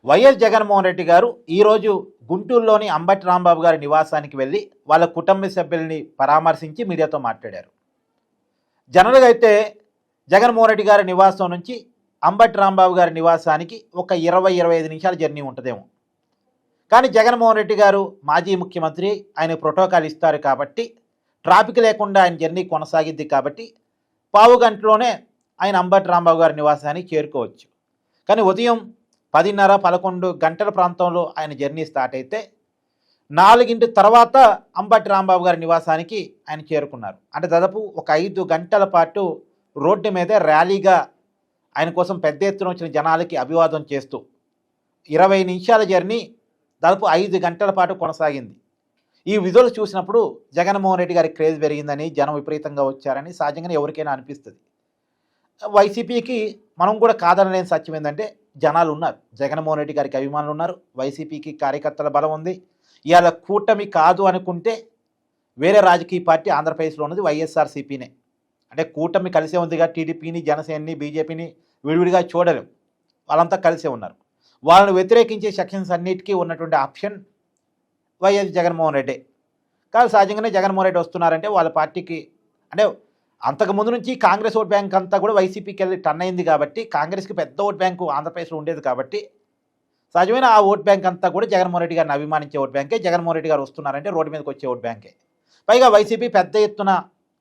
YS Jaganmohan Reddy గారు ఈరోజు గుంటూరులోని అంబటి రాంబాబు గారి నివాసానికి వెళ్ళి వాళ్ళ కుటుంబ సభ్యుల్ని పరామర్శించి మీడియాతో మాట్లాడారు. జనరల్గా అయితే జగన్మోహన్ రెడ్డి గారి నివాసం నుంచి అంబటి రాంబాబు గారి నివాసానికి ఒక 20-25 నిమిషాల జర్నీ ఉంటుందేమో. కానీ జగన్మోహన్ రెడ్డి గారు మాజీ ముఖ్యమంత్రి, ఆయన ప్రోటోకాల్ ఇస్తారు కాబట్టి, ట్రాఫిక్ లేకుండా ఆయన జర్నీ కొనసాగిద్ది కాబట్టి పావు గంటలోనే ఆయన అంబటి రాంబాబు గారి నివాసానికి చేరుకోవచ్చు. కానీ ఉదయం 10:30-11 గంటల ప్రాంతంలో ఆయన జర్నీ స్టార్ట్ అయితే 4 తర్వాత అంబటి రాంబాబు గారి నివాసానికి ఆయన చేరుకున్నారు. అంటే దాదాపు ఒక 5 గంటల పాటు రోడ్డు మీద ర్యాలీగా ఆయన కోసం పెద్ద ఎత్తున వచ్చిన జనాలకి అభివాదం చేస్తూ 20 నిమిషాల జర్నీ దాదాపు 5 గంటల పాటు కొనసాగింది. ఈ విజువల్ చూసినప్పుడు జగన్మోహన్ రెడ్డి గారి క్రేజ్ పెరిగిందని, జనం విపరీతంగా వచ్చారని సహజంగానే ఎవరికైనా అనిపిస్తుంది. వైసీపీకి మనం కూడా కాదనలేని సత్యం ఏంటంటే జనాలు ఉన్నారు, జగన్మోహన్ రెడ్డి గారికి అభిమానులు ఉన్నారు, వైసీపీకి కార్యకర్తల బలం ఉంది. ఇవాళ కూటమి కాదు అనుకుంటే వేరే రాజకీయ పార్టీ ఆంధ్రప్రదేశ్లో ఉన్నది వైఎస్ఆర్సీపీనే. అంటే కూటమి కలిసే ఉందిగా, టీడీపీని, జనసేనని, బీజేపీని విడివిడిగా చూడలేం, వాళ్ళంతా కలిసే ఉన్నారు. వాళ్ళని వ్యతిరేకించే సెక్షన్స్ అన్నిటికీ ఉన్నటువంటి ఆప్షన్ వైఎస్ జగన్మోహన్ రెడ్డి. కానీ సహజంగానే జగన్మోహన్ రెడ్డి వస్తున్నారంటే వాళ్ళ పార్టీకి, అంటే అంతకుముందు నుంచి కాంగ్రెస్ ఓట్ బ్యాంక్ అంతా కూడా వైసీపీకి వెళ్ళి టర్న్ అయింది కాబట్టి, కాంగ్రెస్కి పెద్ద ఓట్ బ్యాంకు ఆంధ్రప్రదేశ్లో ఉండేది కాబట్టి సహజమైన ఆ ఓట్ బ్యాంక్ అంతా కూడా జగన్మోహన్ రెడ్డి గారిని అభిమానించే ఓట్ బ్యాంకే. జగన్మోహన్ రెడ్డి గారు వస్తున్నారంటే రోడ్డు మీదకి వచ్చే ఓట్ బ్యాంకే. పైగా వైసీపీ పెద్ద ఎత్తున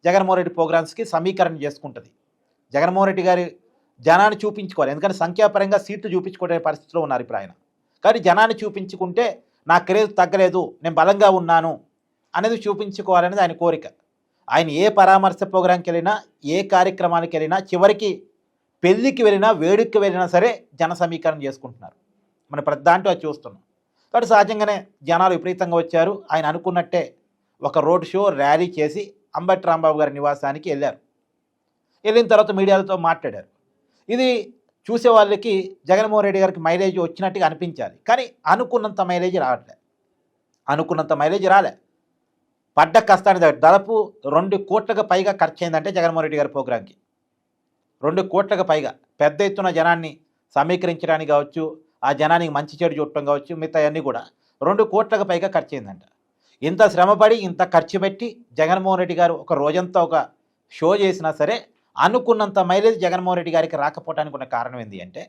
జగన్మోహన్ రెడ్డి ప్రోగ్రామ్స్కి సమీకరణ చేసుకుంటుంది. జగన్మోహన్ రెడ్డి గారి జనాన్ని చూపించుకోవాలి, ఎందుకంటే సంఖ్యాపరంగా సీట్లు చూపించుకునే పరిస్థితిలో ఉన్నారు ఇప్పుడు ఆయన. కానీ జనాన్ని చూపించుకుంటే నా క్రేజ్ తగ్గలేదు, నేను బలంగా ఉన్నాను అనేది చూపించుకోవాలనేది ఆయన కోరిక. ఆయన ఏ పరామర్శ ప్రోగ్రాంకి వెళ్ళినా, ఏ కార్యక్రమానికి వెళ్ళినా, చివరికి పెళ్ళికి వెళ్ళినా, వేడుకకి వెళ్ళినా సరే జన సమీకరణ చేసుకుంటున్నారు. మన ప్రతి దాంట్లో అది చూస్తున్నాం. కాబట్టి సహజంగానే జనాలు విపరీతంగా వచ్చారు. ఆయన అనుకున్నట్టే ఒక రోడ్ షో, ర్యాలీ చేసి అంబటి రాంబాబు గారి నివాసానికి వెళ్ళారు. వెళ్ళిన తర్వాత మీడియాలతో మాట్లాడారు. ఇది చూసే వాళ్ళకి జగన్మోహన్ రెడ్డి గారికి మైలేజ్ వచ్చినట్టుగా అనిపించాలి. కానీ అనుకున్నంత మైలేజ్ రాలే. పడ్డ కష్టాన్ని దాదాపు 2 కోట్లకు పైగా ఖర్చు అయిందంటే జగన్మోహన్ రెడ్డి గారి ప్రోగ్రాంకి. 2 కోట్లకు పైగా పెద్ద ఎత్తున జనాన్ని సమీకరించడానికి కావచ్చు, ఆ జనానికి మంచి చెడు చూడటం కావచ్చు, మిగతా అన్నీ కూడా 2 కోట్లకు పైగా ఖర్చు అయిందంట. ఇంత శ్రమపడి, ఇంత ఖర్చు పెట్టి జగన్మోహన్ రెడ్డి గారు ఒక రోజంతా ఒక షో చేసినా సరే అనుకున్నంత మైలేజ్ జగన్మోహన్ రెడ్డి గారికి రాకపోవడానికి ఉన్న కారణం ఏంటి అంటే,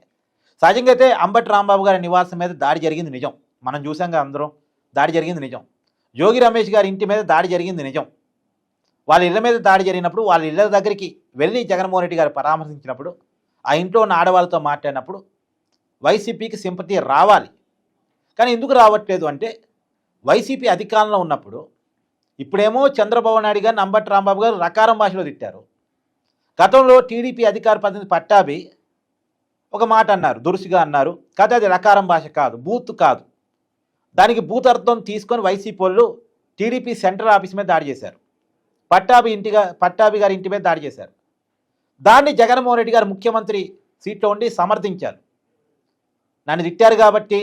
సహజంగా అయితే అంబటి రాంబాబు గారి నివాసం మీద దాడి జరిగింది నిజం. మనం చూసాంగా అందరం, దాడి జరిగింది నిజం. జోగి రమేష్ గారి ఇంటి మీద దాడి జరిగింది నిజం. వాళ్ళ ఇళ్ళ మీద దాడి జరిగినప్పుడు వాళ్ళ ఇళ్ళ దగ్గరికి వెళ్ళి జగన్మోహన్ రెడ్డి గారు పరామర్శించినప్పుడు, ఆ ఇంట్లో ఉన్న ఆడవాళ్ళతో మాట్లాడినప్పుడు వైసీపీకి సింపతి రావాలి. కానీ ఎందుకు రావట్లేదు అంటే, వైసీపీ అధికారంలో ఉన్నప్పుడు ఇప్పుడేమో చంద్రబాబు నాయుడు గారిని అంబటి రాంబాబు గారు రకారం భాషలో తిట్టారు. గతంలో టీడీపీ అధికార ప్రతినిధి పట్టాభి ఒక మాట అన్నారు, దురుసుగా అన్నారు. కాదు, అది రకారం భాష కాదు, బూత్ కాదు. దానికి బూత్ అర్థం తీసుకొని వైసీపీ వాళ్ళు టీడీపీ సెంట్రల్ ఆఫీస్ మీద దాడి చేశారు. పట్టాభి గారి ఇంటి మీద దాడి చేశారు. దాన్ని జగన్మోహన్ రెడ్డి గారు ముఖ్యమంత్రి సీట్లో ఉండి సమర్థించారు. నన్ను తిట్టారు కాబట్టి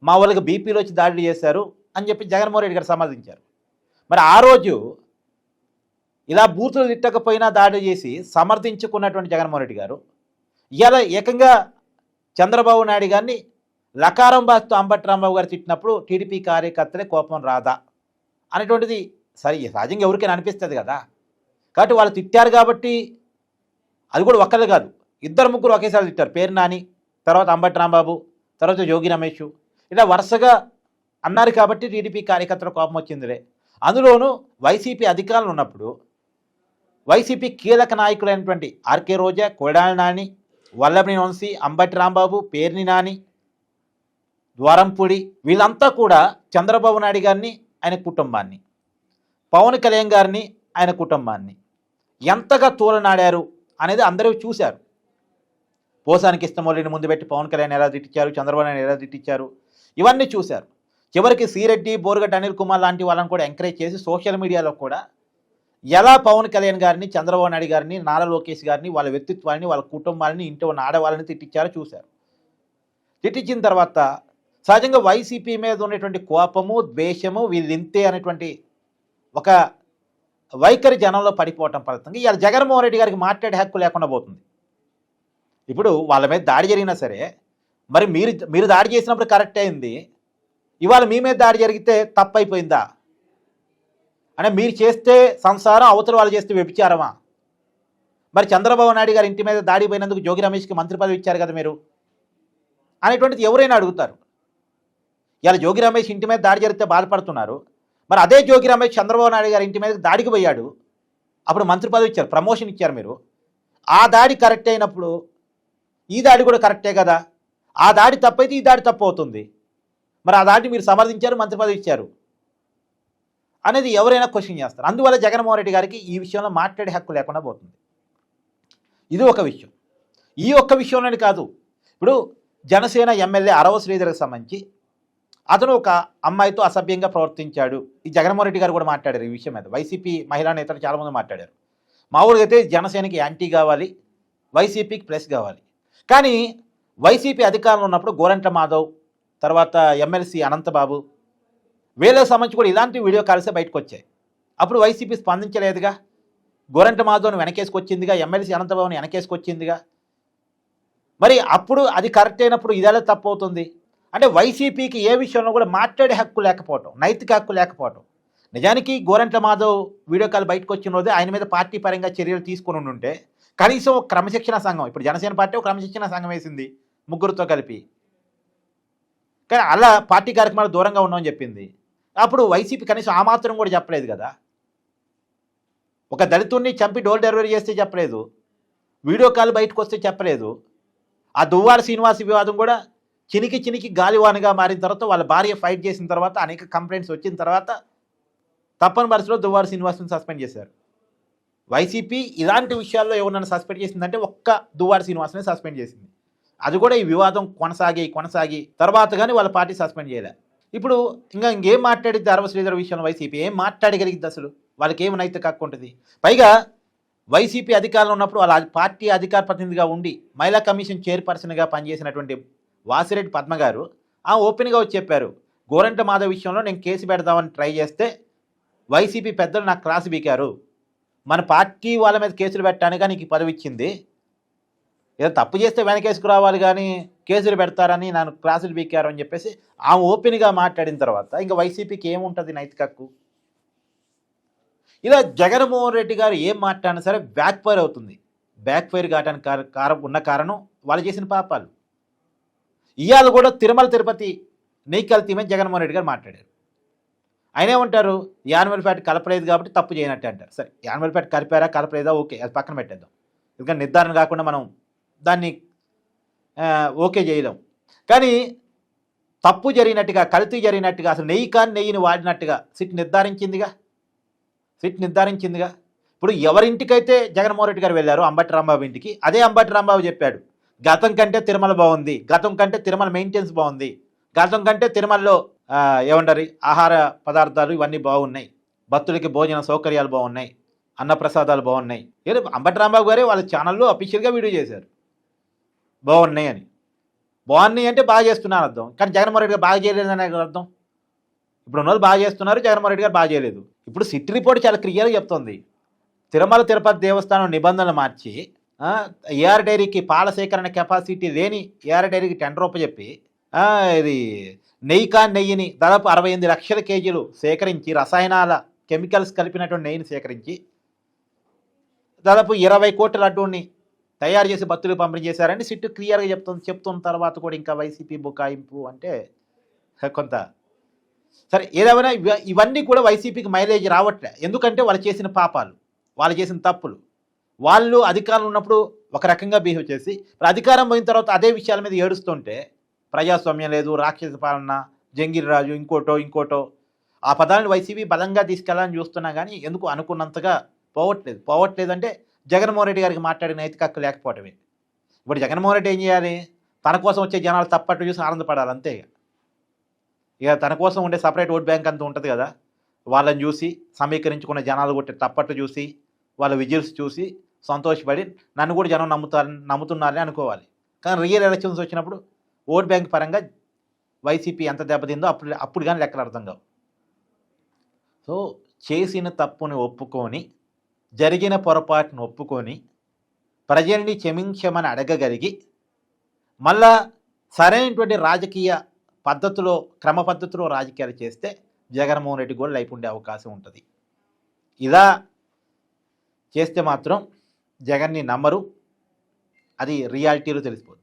మా వాళ్ళకి బీపీలో వచ్చి దాడి చేశారు అని చెప్పి జగన్మోహన్ రెడ్డి గారు సమర్థించారు. మరి ఆ రోజు ఇలా బూతులు తిట్టకపోయినా దాడి చేసి సమర్థించుకున్నటువంటి జగన్మోహన్ రెడ్డి గారు ఇలా ఏకంగా చంద్రబాబు నాయుడు గారిని లకారం భాషతో అంబటి రాంబాబు గారు తిట్టినప్పుడు టీడీపీ కార్యకర్తలే కోపం రాదా అనేటువంటిది సహజంగా ఎవరికైనా అనిపిస్తుంది కదా. కాబట్టి వాళ్ళు తిట్టారు కాబట్టి, అది కూడా ఒక్కరు కాదు, 2-3 ఒకేసారి తిట్టారు. పేరు నాని, తర్వాత అంబటి రాంబాబు, తర్వాత జోగి రమేష్, ఇలా వరుసగా అన్నారు కాబట్టి టీడీపీ కార్యకర్తల కోపం వచ్చిందిలే. అందులోనూ వైసీపీ అధికారులు ఉన్నప్పుడు వైసీపీ కీలక నాయకులైనటువంటి ఆర్కే రోజా, కొడాలి నాని, వల్లభనేని వంశీ, అంబటి రాంబాబు, పేర్ని నాని, ద్వారంపూడి, వీళ్ళంతా కూడా చంద్రబాబు నాయుడు గారిని, ఆయన కుటుంబాన్ని, పవన్ కళ్యాణ్ గారిని, ఆయన కుటుంబాన్ని ఎంతగా తూలనాడారు అనేది అందరూ చూశారు. పోసానికి ఇష్టమౌళిని ముందు పెట్టి పవన్ కళ్యాణ్ ఎలా తిట్టించారు, చంద్రబాబు నాయుడు ఎలా తిట్టించారు, ఇవన్నీ చూశారు. చివరికి శ్రీరెడ్డి, బోరుగడ్డ అనిల్ కుమార్ లాంటి వాళ్ళని కూడా ఎంకరేజ్ చేసి సోషల్ మీడియాలో కూడా ఎలా పవన్ కళ్యాణ్ గారిని, చంద్రబాబు నాయుడు గారిని, నారా లోకేష్ గారిని, వాళ్ళ వ్యక్తిత్వాన్ని, వాళ్ళ కుటుంబాలని, ఇంట్లో ఉన్న ఆడవాళ్ళని తిట్టించారో చూశారు. తిట్టించిన తర్వాత సహజంగా వైసీపీ మీద ఉన్నటువంటి కోపము, ద్వేషము, వీళ్ళింతే అనేటువంటి ఒక వైఖరి జనంలో పడిపోవటం ఫలితంగా ఇవాళ జగన్మోహన్ రెడ్డి గారికి మాట్లాడే హక్కు లేకుండా పోతుంది. ఇప్పుడు వాళ్ళ మీద దాడి జరిగినా సరే మరి మీరు దాడి చేసినప్పుడు కరెక్ట్ అయింది, ఇవాళ మీ మీద దాడి జరిగితే తప్పైపోయిందా? అంటే మీరు చేస్తే సంసారం, అవతల వాళ్ళు చేస్తే వ్యభిచారమా? మరి చంద్రబాబు నాయుడు గారి ఇంటి మీద దాడి పోయినందుకు జోగి రమేష్కి మంత్రి పదవి ఇచ్చారు కదా మీరు అనేటువంటిది ఎవరైనా అడుగుతారు. ఇలా జోగి రమేష్ ఇంటి మీద దాడి జరిగితే బాధపడుతున్నారు, మరి అదే జోగి రమేష్ చంద్రబాబు నాయుడు గారి ఇంటి మీద దాడికి పోయాడు, అప్పుడు మంత్రి పదవి ఇచ్చారు, ప్రమోషన్ ఇచ్చారు మీరు. ఆ దాడి కరెక్ట్ అయినప్పుడు ఈ దాడి కూడా కరెక్టే కదా. ఆ దాడి తప్పైతే ఈ దాడి తప్పు అవుతుంది. మరి ఆ దాడిని మీరు సమర్థించారు, మంత్రి పదవి ఇచ్చారు అనేది ఎవరైనా క్వశ్చన్ చేస్తారు. అందువల్ల జగన్మోహన్ రెడ్డి గారికి ఈ విషయంలో మాట్లాడే హక్కు లేకుండా పోతుంది. ఇది ఒక విషయం. ఈ ఒక్క విషయంలోనే కాదు, ఇప్పుడు జనసేన ఎమ్మెల్యే అరవ శ్రీధర్కి సంబంధించి అతను ఒక అమ్మాయితో అసభ్యంగా ప్రవర్తించాడు. ఈ జగన్మోహన్ రెడ్డి గారు కూడా మాట్లాడారు ఈ విషయం మీద. వైసీపీ మహిళా నేతలు చాలామంది మాట్లాడారు. మామూలుగా అయితే జనసేనకి యాంటీ కావాలి, వైసీపీకి ప్లస్ కావాలి. కానీ వైసీపీ అధికారంలో ఉన్నప్పుడు గోరంట్ల మాధవ్, తర్వాత ఎమ్మెల్సీ అనంతబాబు, వీళ్ళకి సంబంధించి కూడా ఇలాంటి వీడియో కాల్సే బయటకు వచ్చాయి. అప్పుడు వైసీపీ స్పందించలేదుగా. గోరంట్ల మాధవ్ని వెనకేసుకొచ్చిందిగా, ఎమ్మెల్సీ అనంతబాబుని వెనకేసుకొచ్చిందిగా. మరి అప్పుడు అది కరెక్ట్ అయినప్పుడు ఇదేలా తప్పు అవుతుంది? అంటే వైసీపీకి ఏ విషయంలో కూడా మాట్లాడే హక్కు లేకపోవటం, నైతిక హక్కు లేకపోవటం. నిజానికి గోరంట్ల మాధవ్ వీడియో కాల్ బయటకు వచ్చిన రోజే ఆయన మీద పార్టీ పరంగా చర్యలు తీసుకుని ఉంటే కనీసం ఒక క్రమశిక్షణ సంఘం, ఇప్పుడు జనసేన పార్టీ ఒక క్రమశిక్షణ సంఘం వేసింది ముగ్గురుతో కలిపి, కానీ అలా పార్టీ కార్యక్రమాలు దూరంగా ఉన్నామని చెప్పింది. అప్పుడు వైసీపీ కనీసం ఆ మాత్రం కూడా చెప్పలేదు కదా. ఒక దళితుడిని చంపి డోర్ డెలివరీ చేస్తే చెప్పలేదు, వీడియో కాల్ బయటకు వస్తే చెప్పలేదు. ఆ దువ్వాడ శ్రీనివాస్ వివాదం కూడా చినికి గాలివానగా మారిన తర్వాత, వాళ్ళ భార్య ఫైట్ చేసిన తర్వాత, అనేక కంప్లైంట్స్ వచ్చిన తర్వాత తప్పని పరిస్థితిలో దువ్వాడ శ్రీనివాస్ని సస్పెండ్ చేశారు. వైసీపీ ఇలాంటి విషయాల్లో ఎవరినైనా సస్పెండ్ చేసిందంటే ఒక్క దువ్వాడ శ్రీనివాస్ని సస్పెండ్ చేసింది. అది కూడా ఈ వివాదం కొనసాగి తర్వాత కానీ వాళ్ళ పార్టీ సస్పెండ్ చేయలే. ఇప్పుడు ఇంకేం మాట్లాడిద్ది అరవ శ్రీధర్ విషయంలో వైసీపీ? ఏం మాట్లాడగలిగిద్ది అసలు? వాళ్ళకి ఏమి నైతిక హక్కు ఉంటుంది? పైగా వైసీపీ అధికారంలో ఉన్నప్పుడు వాళ్ళ పార్టీ అధికార ప్రతినిధిగా ఉండి మహిళా కమిషన్ చైర్పర్సన్గా పనిచేసినటువంటి వాసిరెడ్డి పద్మ గారు ఓపెన్గా వచ్చి చెప్పారు, గోరంట్ల మాధవ్ విషయంలో నేను కేసు పెడదామని ట్రై చేస్తే వైసీపీ పెద్దలు నాకు క్రాస్ బీకారు, మన పార్టీ వాళ్ళ మీద కేసులు పెట్టడానికి నీకు పదవి ఇచ్చింది, ఏదో తప్పు చేస్తే వెనకేసుకు రావాలి కానీ కేసులు పెడతారని నన్ను క్లాసులు బీకారు అని చెప్పేసి ఓపెన్గా మాట్లాడిన తర్వాత ఇంకా వైసీపీకి ఏముంటుంది నైతిక హక్కు? ఇలా జగన్మోహన్ రెడ్డి గారు ఏం మాట్లాడినా సరే బ్యాక్ ఫైర్ అవుతుంది. బ్యాక్ ఫైర్ కావడానికి ఉన్న కారణం వాళ్ళు చేసిన పాపాలు. ఇవాళ కూడా తిరుమల తిరుపతి నెయ్యి కల్తీమని జగన్మోహన్ రెడ్డి గారు మాట్లాడారు. ఆయన ఏమంటారు, యానిమల్ ఫ్యాట్ కలపలేదు కాబట్టి తప్పు చేయనట్టే అంటారు. సరే, యానిమల్ ఫ్యాట్ కలిపారా కలపలేదా ఓకే, అది పక్కన పెట్టేద్దాం. ఎందుకంటే నిర్ధారణ కాకుండా మనం దాన్ని ఓకే చేయలేం. కానీ తప్పు జరిగినట్టుగా, కల్తీ జరిగినట్టుగా, అసలు నెయ్యిని వాడినట్టుగా సిట్ నిర్ధారించిందిగా. ఇప్పుడు ఎవరింటికైతే జగన్మోహన్ రెడ్డి గారు వెళ్ళారు, అంబటి రాంబాబు ఇంటికి, అదే అంబటి రాంబాబు చెప్పాడు, గతం కంటే తిరుమల బాగుంది, గతం కంటే తిరుమల మెయింటెనెన్స్ బాగుంది, గతం కంటే తిరుమలలో ఏమంటారు ఆహార పదార్థాలు ఇవన్నీ బాగున్నాయి, భక్తులకి భోజన సౌకర్యాలు బాగున్నాయి, అన్నప్రసాదాలు బాగున్నాయి. ఏదో అంబటి రాంబాబు గారే వాళ్ళ ఛానల్లో అఫీషియల్గా వీడియో చేశారు బాగున్నాయి అని. బాగున్నాయి అంటే బాగా చేస్తున్నారు అర్థం, కానీ జగన్మోహన్ రెడ్డి గారు బాగా చేయలేదని అర్థం. ఇప్పుడు ఉన్నది బాగా చేస్తున్నారు, జగన్మోహన్ రెడ్డి గారు బాగా చేయలేదు. ఇప్పుడు సిట్ రిపోర్ట్ చాలా క్లియర్గా చెప్తుంది, తిరుమల తిరుపతి దేవస్థానం నిబంధనలు మార్చి ఏఆర్ డైరీకి పాల సేకరణ కెపాసిటీ లేని ఏఆర్ డైరీకి టెండర్ చెప్పి ఇది నెయ్యిని దాదాపు 68 లక్షల కేజీలు సేకరించి, రసాయనాల కెమికల్స్ కలిపినటువంటి నెయ్యిని సేకరించి దాదాపు 20 కోట్ల లడ్డూని తయారు చేసి భక్తులకు పంపిణీ చేశారని సిట్ క్లియర్గా చెప్తున్న తర్వాత కూడా ఇంకా వైసీపీ బుకాయింపు అంటే కొంత సరే. ఏదేమైనా ఇవన్నీ కూడా వైసీపీకి మైలేజ్ రావట్లే. ఎందుకంటే వాళ్ళు చేసిన పాపాలు, వాళ్ళు చేసిన తప్పులు. వాళ్ళు అధికారంలో ఉన్నప్పుడు ఒక రకంగా బిహేవ్ చేసి అధికారం పోయిన తర్వాత అదే విషయాల మీద ఏడుస్తుంటే ప్రజాస్వామ్యం లేదు, రాక్షస పాలన, జంగిరిరాజు, ఇంకోటో ఆ పదాలను వైసీపీ బలంగా తీసుకెళ్లాలని చూస్తున్నా కానీ ఎందుకు అనుకున్నంతగా పోవట్లేదు అంటే జగన్మోహన్ రెడ్డి గారికి మాట్లాడిన నైతిక హక్కు లేకపోవటమే. ఇప్పుడు జగన్మోహన్ రెడ్డి ఏం చేయాలి, తన కోసం వచ్చే జనాలు తప్పట్టు చూసి ఆనందపడాలి అంతే. ఇక తన కోసం ఉండే సపరేట్ ఓట్ బ్యాంక్ అంతా ఉంటుంది కదా, వాళ్ళని చూసి సమీకరించుకున్న జనాలు కొట్టే తప్పట్టు చూసి వాళ్ళ విజిల్స్ చూసి సంతోషపడి నన్ను కూడా జనం నమ్ముతున్నారని అనుకోవాలి. కానీ రియల్ ఎలక్షన్స్ వచ్చినప్పుడు ఓట్ బ్యాంక్ పరంగా వైసీపీ ఎంత దెబ్బతిందో అప్పుడు కానీ లెక్కలు అర్థం కావు. సో చేసిన తప్పుని ఒప్పుకొని, జరిగిన పొరపాటును ఒప్పుకొని, ప్రజల్ని క్షమించమని అడగగలిగి, మళ్ళా సరైనటువంటి రాజకీయ పద్ధతిలో క్రమ పద్ధతిలో రాజకీయాలు చేస్తే జగన్మోహన్ రెడ్డి కూడా లైఫ్ ఉండే అవకాశం ఉంటుంది. ఇలా చేస్తే మాత్రం జగన్ని నమ్మరు, అది రియాలిటీలో తెలిసిపోతుంది.